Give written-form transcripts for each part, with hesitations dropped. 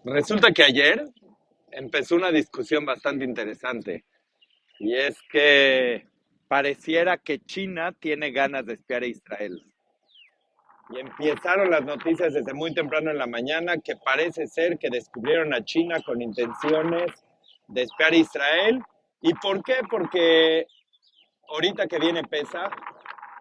Resulta que ayer empezó una discusión bastante interesante y es que pareciera que China tiene ganas de espiar a Israel. Y empezaron las noticias desde muy temprano en la mañana que parece ser que descubrieron a China con intenciones de espiar a Israel. ¿Y por qué? Porque ahorita que viene Pesaj,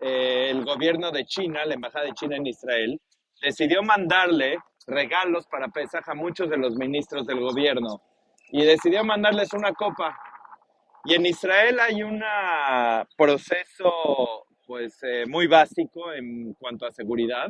el gobierno de China, la embajada de China en Israel, decidió mandarle regalos para Pesaj a muchos de los ministros del gobierno y decidió mandarles una copa. Y en Israel hay un proceso muy básico en cuanto a seguridad,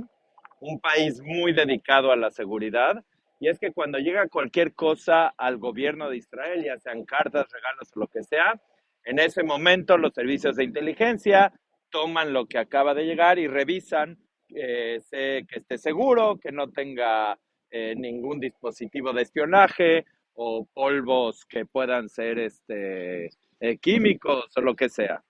un país muy dedicado a la seguridad, y es que cuando llega cualquier cosa al gobierno de Israel, ya sean cartas, regalos o lo que sea, en ese momento los servicios de inteligencia toman lo que acaba de llegar y revisan que esté seguro, que no tenga ningún dispositivo de espionaje o polvos que puedan ser químicos o lo que sea.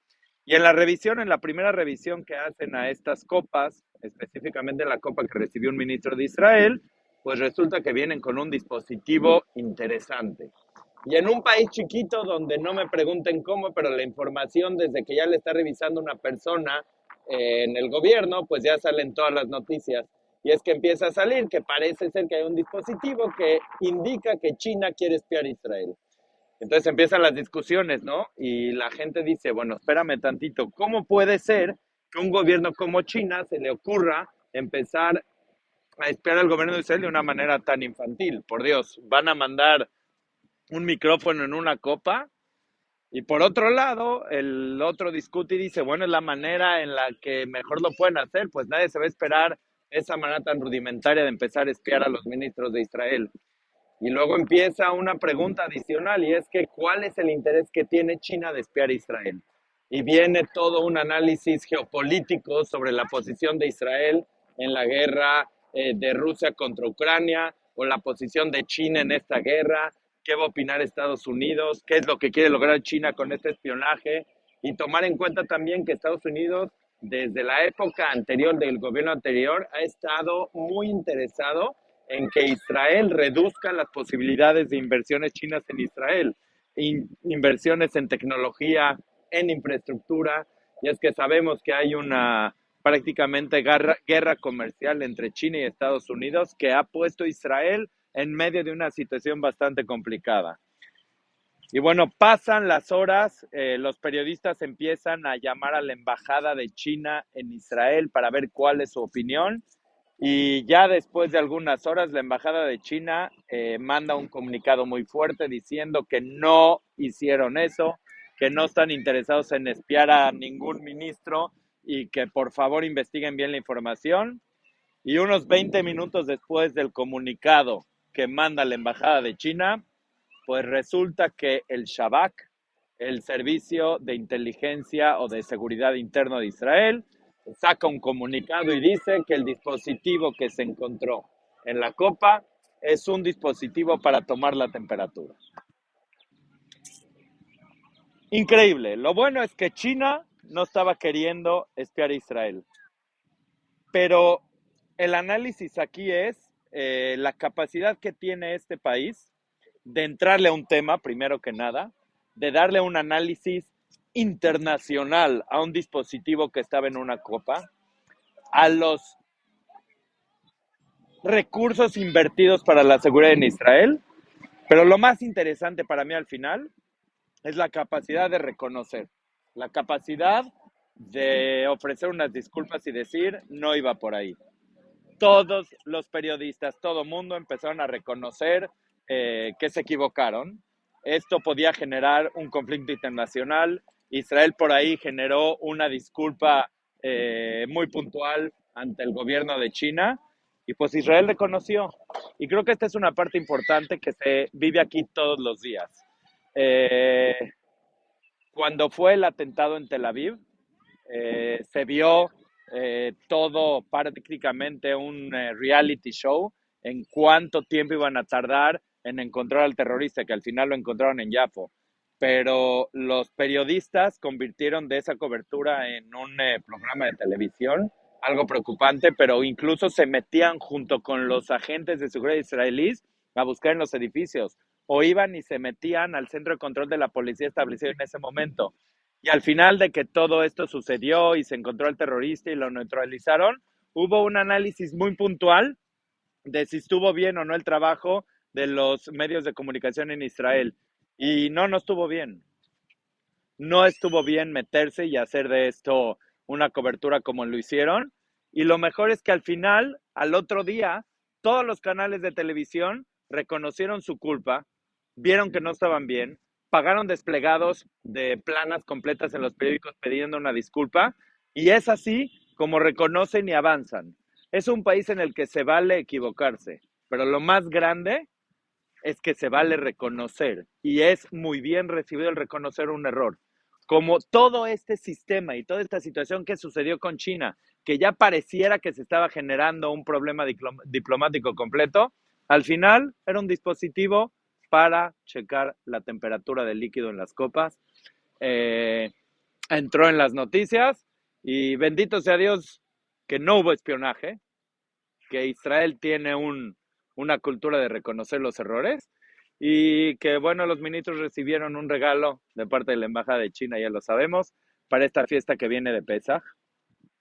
Y en la revisión, en la primera revisión que hacen a estas copas, específicamente la copa que recibió un ministro de Israel, pues resulta que vienen con un dispositivo interesante. Y en un país chiquito donde no me pregunten cómo, pero la información desde que ya le está revisando una persona en el gobierno, pues ya salen todas las noticias. Y es que empieza a salir que parece ser que hay un dispositivo que indica que China quiere espiar a Israel. Entonces empiezan las discusiones, ¿no? Y la gente dice, bueno, espérame tantito, ¿cómo puede ser que un gobierno como China se le ocurra empezar a espiar al gobierno de Israel de una manera tan infantil? Por Dios, van a mandar un micrófono en una copa. Y por otro lado, el otro discute y dice, bueno, es la manera en la que mejor lo pueden hacer, pues nadie se va a esperar esa manera tan rudimentaria de empezar a espiar a los ministros de Israel. Y luego empieza una pregunta adicional y es que ¿cuál es el interés que tiene China de espiar a Israel? Y viene todo un análisis geopolítico sobre la posición de Israel en la guerra de Rusia contra Ucrania o la posición de China en esta guerra, qué va a opinar Estados Unidos, qué es lo que quiere lograr China con este espionaje y tomar en cuenta también que Estados Unidos desde la época anterior del gobierno anterior ha estado muy interesado en que Israel reduzca las posibilidades de inversiones chinas en Israel, inversiones en tecnología, en infraestructura, y es que sabemos que hay una prácticamente guerra comercial entre China y Estados Unidos que ha puesto a Israel en medio de una situación bastante complicada. Y bueno, pasan las horas, los periodistas empiezan a llamar a la embajada de China en Israel para ver cuál es su opinión y ya después de algunas horas, la Embajada de China manda un comunicado muy fuerte diciendo que no hicieron eso, que no están interesados en espiar a ningún ministro y que por favor investiguen bien la información. Y unos 20 minutos después del comunicado que manda la Embajada de China, pues resulta que el Shabak, el Servicio de Inteligencia o de Seguridad Interno de Israel, saca un comunicado y dice que el dispositivo que se encontró en la copa es un dispositivo para tomar la temperatura. Increíble. Lo bueno es que China no estaba queriendo espiar a Israel. Pero el análisis aquí es la capacidad que tiene este país de entrarle a un tema, primero que nada, de darle un análisis internacional a un dispositivo que estaba en una copa, a los recursos invertidos para la seguridad en Israel, pero lo más interesante para mí al final es la capacidad de reconocer, la capacidad de ofrecer unas disculpas y decir no iba por ahí. Todos los periodistas, todo mundo empezaron a reconocer que se equivocaron. Esto podía generar un conflicto internacional. Israel por ahí generó una disculpa muy puntual ante el gobierno de China y pues Israel reconoció. Y creo que esta es una parte importante que se vive aquí todos los días. Eh, Cuando fue el atentado en Tel Aviv, se vio todo prácticamente un reality show en cuánto tiempo iban a tardar en encontrar al terrorista, que al final lo encontraron en Yafo. Pero los periodistas convirtieron de esa cobertura en un programa de televisión, algo preocupante, pero incluso se metían junto con los agentes de seguridad israelíes a buscar en los edificios, o iban y se metían al centro de control de la policía establecido en ese momento. Y al final de que todo esto sucedió y se encontró al terrorista y lo neutralizaron, hubo un análisis muy puntual de si estuvo bien o no el trabajo de los medios de comunicación en Israel. Y no estuvo bien. No estuvo bien meterse y hacer de esto una cobertura como lo hicieron. Y lo mejor es que al final, al otro día, todos los canales de televisión reconocieron su culpa, vieron que no estaban bien, pagaron desplegados de planas completas en los periódicos pidiendo una disculpa, y es así como reconocen y avanzan. Es un país en el que se vale equivocarse, pero lo más grande es que se vale reconocer, y es muy bien recibido el reconocer un error. Como todo este sistema y toda esta situación que sucedió con China, que ya pareciera que se estaba generando un problema diplomático completo, al final era un dispositivo para checar la temperatura del líquido en las copas. Eh, Entró en las noticias y bendito sea Dios que no hubo espionaje, que Israel tiene una cultura de reconocer los errores y que, bueno, los ministros recibieron un regalo de parte de la Embajada de China, ya lo sabemos, para esta fiesta que viene de Pesaj.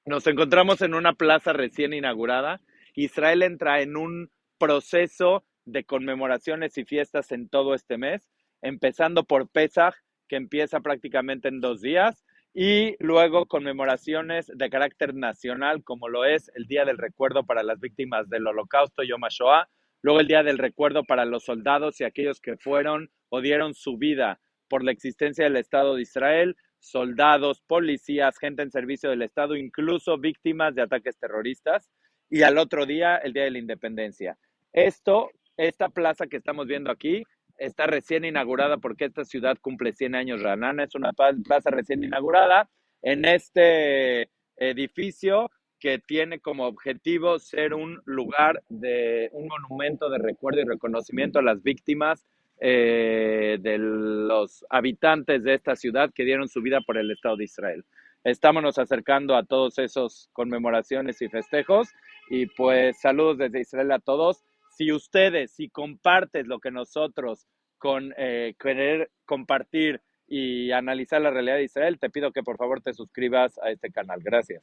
Nos encontramos en una plaza recién inaugurada. Israel entra en un proceso de conmemoraciones y fiestas en todo este mes, empezando por Pesaj, que empieza prácticamente en 2 días, y luego conmemoraciones de carácter nacional, como lo es el Día del Recuerdo para las víctimas del Holocausto, Yom HaShoah, luego el Día del Recuerdo para los soldados y aquellos que fueron o dieron su vida por la existencia del Estado de Israel, soldados, policías, gente en servicio del Estado, incluso víctimas de ataques terroristas, y al otro día, el Día de la Independencia. Esta plaza que estamos viendo aquí, está recién inaugurada porque esta ciudad cumple 100 años, Ranana, es una plaza recién inaugurada en este edificio que tiene como objetivo ser un lugar de un monumento de recuerdo y reconocimiento a las víctimas de los habitantes de esta ciudad que dieron su vida por el Estado de Israel. Estamos acercando a todos esos conmemoraciones y festejos y pues saludos desde Israel a todos. Si compartes lo que nosotros con querer compartir y analizar la realidad de Israel, te pido que por favor te suscribas a este canal. Gracias.